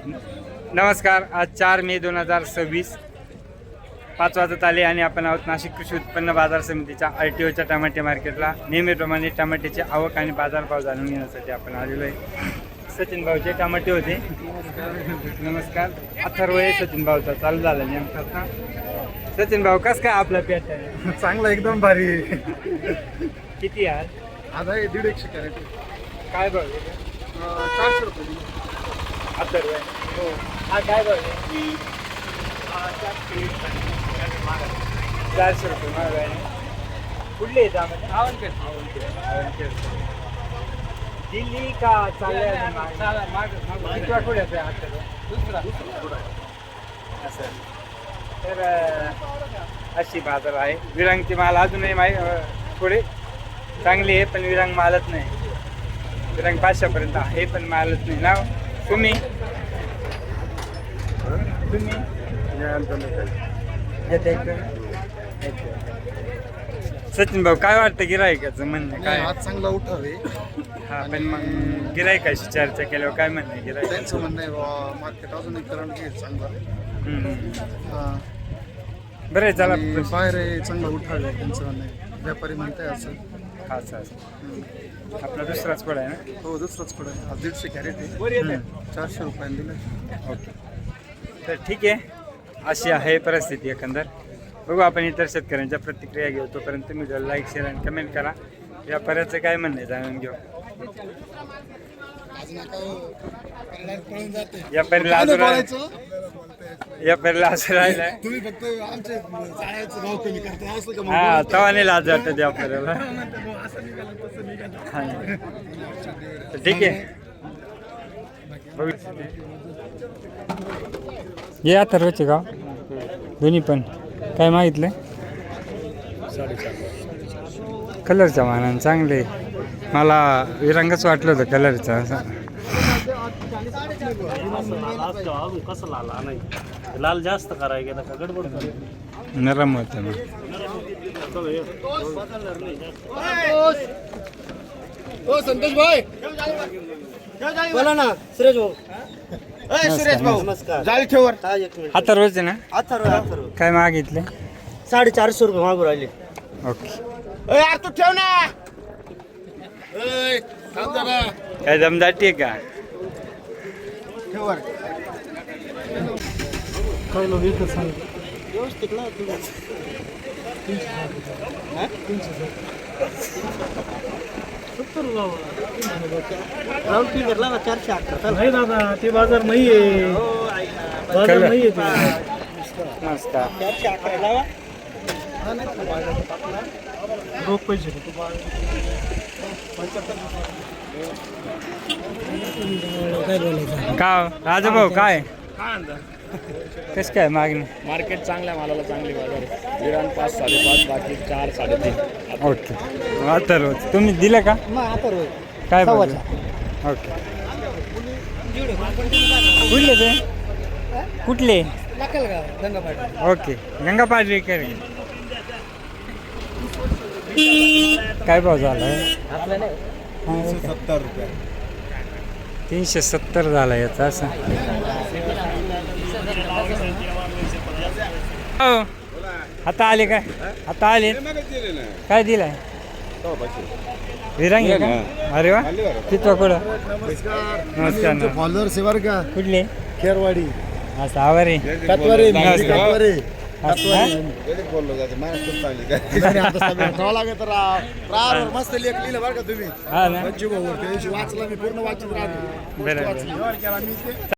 नमस्कार. आज 4 मे 2026 5 वाजत आले आणि आपण आहोत नाशिक कृषी उत्पन्न बाजार समितीच्या RTOच्या टमाटे मार्केटला. नेहमीप्रमाणे टमाट्याची आवक आणि बाजारभाव जाणून घेण्यासाठी आपण आलेलो आहे. सचिन भाऊचे टमाटे होते. नमस्कार. अथर्व आहे सचिन भाऊचा चालू झाला नेमका. सचिन भाऊ कस काय आपला पेट आहे? चांगला एकदम भारी. किती यार? आता हे 150 कॅरेट. काय भाव? 400 रुपये. अथर्व आहे. हो. हा काय भाव आहे? 400 रुपये महाग आहे. कुठले आहेत टमाटे? आवनखेड. दिल्ली का चालल्या कुठे दुसरा असं. तर अशी बाजार आहे. विरांगचे माल अजूनही थोडे चांगले आहे पण विरांग मालच नाही. विरांग 500पर्यंत आहे पण मालच नाही ना. तुम्ही सचिन भाऊ काय वाटतं गिरायकाचं म्हणणं काय? आज चांगला उठावे. हा पण मग गिरायकाशी चर्चा केल्यावर काय म्हणणं गिरायक? त्यांचं म्हणणं आहे मार्केट अजून एक करंट घेईल चांगला. बरं आहे चला. बाहेर आहे चांगला उठावे त्यांचं म्हणणं आहे. व्यापारी म्हणताय असं. हा सर आपला दुसराच पड आहे ना? हो दुसराच पड आहे. आज 150 कॅरेट आहे. 400 रुपयांनी दिलं. ओके तर ठीक आहे. अशी आहे परिस्थिती एकंदर. बघू आपण इतर शेतकऱ्यांच्या प्रतिक्रिया घेऊ. तोपर्यंत तुम्ही लाईक शेअर आणि कमेंट करा. व्यापाऱ्याचं काय म्हणणं आहे जाणून घेऊ. व्यापारीला असं राहिलंय. तुम्ही फक्त आमचे जायचं भाव कमी करता असं का? हा तवाने लाज वाटतं व्यापाऱ्याला. ठीक आहे. हे अथर्वचे गाव दोन्ही पण काय मागितलं? कलरच्या मानानं चांगले. मला विरंगच वाटलं होतं कलरचा असं. कसं लाल जास्त करायला गेला का गडबड नरम होतं मग. संतोष भाई बोला ना. सुरेश भाऊ. सुरेश भाऊ नमस्कार. जाळी ठेवर. अथर्वचे ना? अथर्व काय मागितले? 450 रुपये मागू राहिले. ओके. यार तू ठेव ना. काय दमदाटी आहे का? ठेवर. काही लोक एकच सांग व्यवस्थित ना तुम्ही. 70 राऊंड फिगर लावा. 478. नाही दादा ते बाजार नाही आहे. बाजार नाही आहे. नमस्कार. 411 लावा. रोख पैसे का राजाभाऊ काय कस काय मागणी? मार्केट चांगल्या मालाला चांगली बाजार आहे. विरान 5, 5.5 बाकी 4, 3.5. ओके. अथर्व तुम्ही दिलं का? काय बोलला? ओके. कुठले ते? कुठले? ओके. गंगापाटी करे. काय भाव झाला? 370 रुपये. 370 झाला याचा असं. हो आता आले काय? आता आले काय दिलाय? विरांगी का? अरे वा. किती कुठं? नमस्कार. फॉलोअर सेवर का कुठले? खेरवाडी. असं आवारे. कतवारी. बोललो जातं महाराष्ट्रात चांगली काय. मस्त लेख लिहिलं बरं का तुम्ही. हा ना. वाचला मी पूर्ण वाचित राहतो. बरं.